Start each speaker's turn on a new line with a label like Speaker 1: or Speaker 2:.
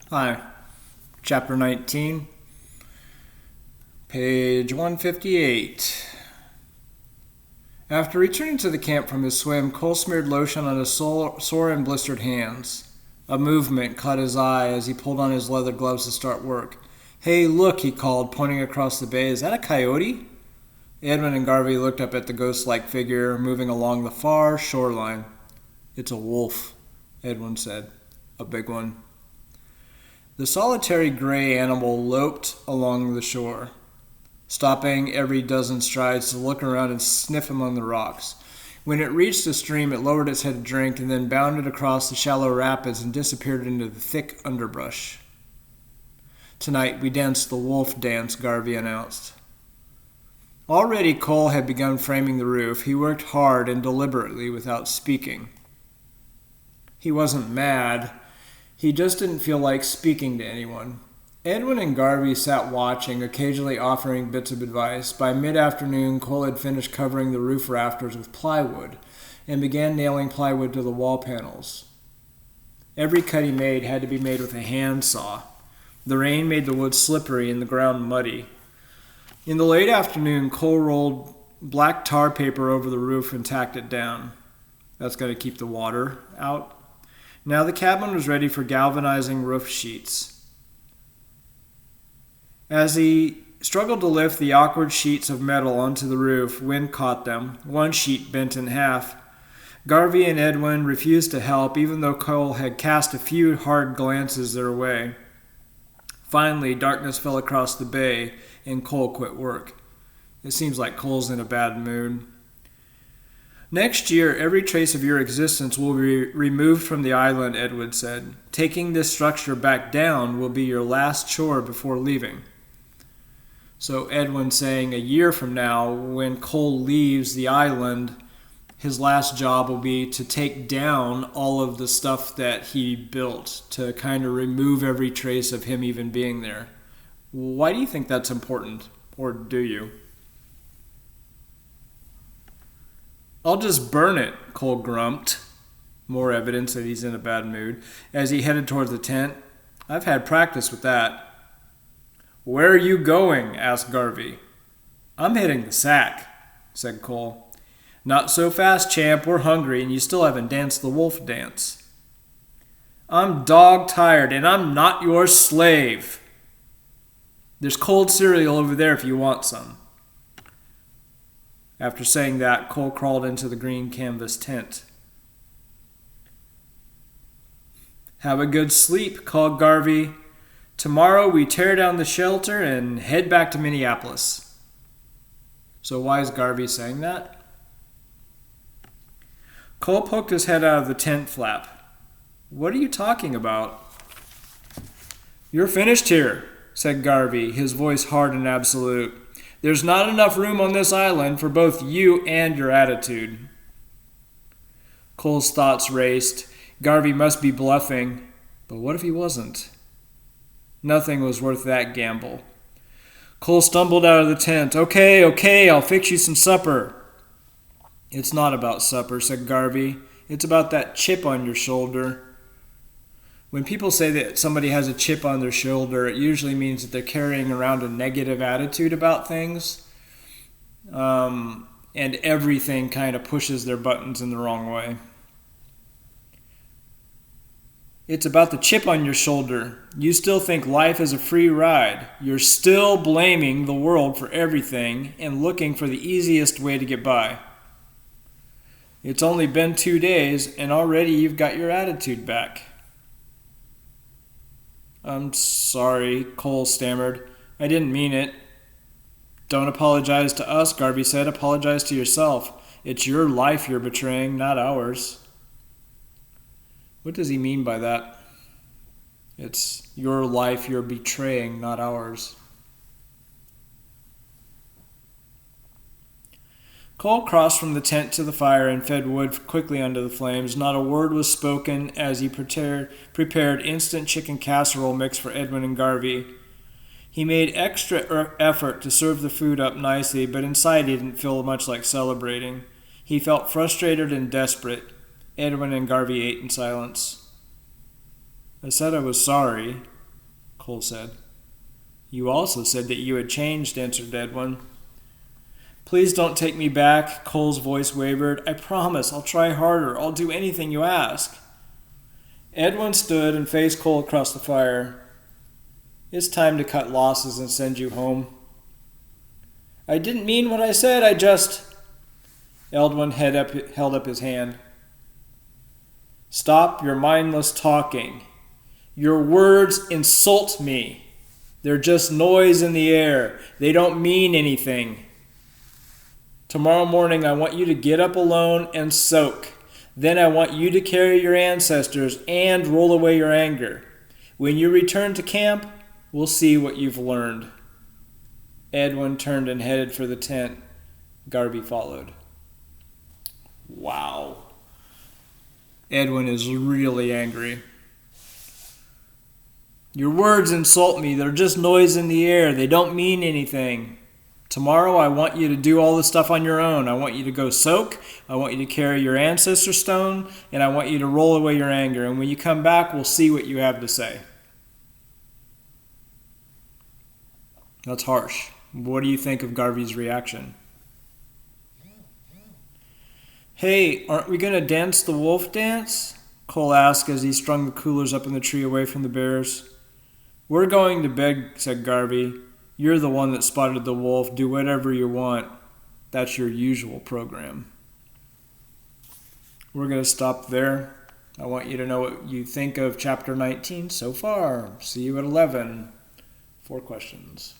Speaker 1: Hi, Chapter 19, page 158. After returning to the camp from his swim, Cole smeared lotion on his sore and blistered hands. A movement caught his eye as he pulled on his leather gloves to start work. "Hey, look," he called, pointing across the bay. "Is that a coyote?" Edwin and Garvey looked up at the ghost-like figure moving along the far shoreline. "It's a wolf," Edwin said. "A big one." The solitary gray animal loped along the shore, stopping every dozen strides to look around and sniff among the rocks. When it reached the stream, it lowered its head to drink and then bounded across the shallow rapids and disappeared into the thick underbrush. "Tonight we dance the wolf dance," Garvey announced. Already Cole had begun framing the roof. He worked hard and deliberately without speaking. He wasn't mad. He just didn't feel like speaking to anyone. Edwin and Garvey sat watching, occasionally offering bits of advice. By mid-afternoon, Cole had finished covering the roof rafters with plywood and began nailing plywood to the wall panels. Every cut he made had to be made with a handsaw. The rain made the wood slippery and the ground muddy. In the late afternoon, Cole rolled black tar paper over the roof and tacked it down. That's got to keep the water out. Now the cabin was ready for galvanizing roof sheets. As he struggled to lift the awkward sheets of metal onto the roof, wind caught them. One sheet bent in half. Garvey and Edwin refused to help, even though Cole had cast a few hard glances their way. Finally, darkness fell across the bay, and Cole quit work. It seems like Cole's in a bad mood. "Next year, every trace of your existence will be removed from the island," Edwin said. "Taking this structure back down will be your last chore before leaving." So Edwin saying a year from now, when Cole leaves the island, his last job will be to take down all of the stuff that he built, to kind of remove every trace of him even being there. Why do you think that's important? Or do you? "I'll just burn it," Cole grumped. More evidence that he's in a bad mood. As he headed toward the tent, "I've had practice with that." "Where are you going?" asked Garvey. "I'm hitting the sack," said Cole. "Not so fast, champ. We're hungry, and you still haven't danced the wolf dance." "I'm dog-tired, and I'm not your slave. There's cold cereal over there if you want some." After saying that, Cole crawled into the green canvas tent. "Have a good sleep," called Garvey. "Tomorrow we tear down the shelter and head back to Minneapolis." So why is Garvey saying that? Cole poked his head out of the tent flap. "What are you talking about?" "You're finished here," said Garvey, his voice hard and absolute. "There's not enough room on this island for both you and your attitude." Cole's thoughts raced. Garvey must be bluffing. But what if he wasn't? Nothing was worth that gamble. Cole stumbled out of the tent. Okay, I'll fix you some supper." "It's not about supper," said Garvey. "It's about that chip on your shoulder." When people say that somebody has a chip on their shoulder, it usually means that they're carrying around a negative attitude about things. And everything kind of pushes their buttons in the wrong way. "It's about the chip on your shoulder. You still think life is a free ride. You're still blaming the world for everything and looking for the easiest way to get by. It's only been 2 days, and already you've got your attitude back." "I'm sorry," Cole stammered. "I didn't mean it." "Don't apologize to us," Garvey said. "Apologize to yourself. It's your life you're betraying, not ours." What does he mean by that? It's your life you're betraying, not ours. Cole crossed from the tent to the fire and fed wood quickly under the flames. Not a word was spoken as he prepared instant chicken casserole mix for Edwin and Garvey. He made extra effort to serve the food up nicely, but inside he didn't feel much like celebrating. He felt frustrated and desperate. Edwin and Garvey ate in silence. "I said I was sorry," Cole said. You also said that you had changed, answered Edwin. Please don't take me back, Cole's voice wavered. I promise, I'll try harder. I'll do anything you ask. Edwin stood and faced Cole across the fire. It's time to cut losses and send you home. I didn't mean what I said, I just... Edwin held up his hand. Stop your mindless talking. Your words insult me. They're just noise in the air. They don't mean anything. Tomorrow morning I want you to get up alone and soak. Then I want you to carry your ancestors and roll away your anger. When you return to camp, we'll see what you've learned. Edwin turned and headed for the tent. Garvey followed. Wow. Edwin is really angry. Your words insult me. They're just noise in the air. They don't mean anything. Tomorrow I want you to do all this stuff on your own. I want you to go soak. I want you to carry your ancestor stone. And I want you to roll away your anger. And when you come back, we'll see what you have to say. That's harsh. What do you think of Garvey's reaction? Hey, aren't we going to dance the wolf dance? Cole asked as he strung the coolers up in the tree away from the bears. We're going to bed, said Garvey. You're the one that spotted the wolf. Do whatever you want. That's your usual program. We're going to stop there. I want you to know what you think of Chapter 19 so far. See you at 11 for questions.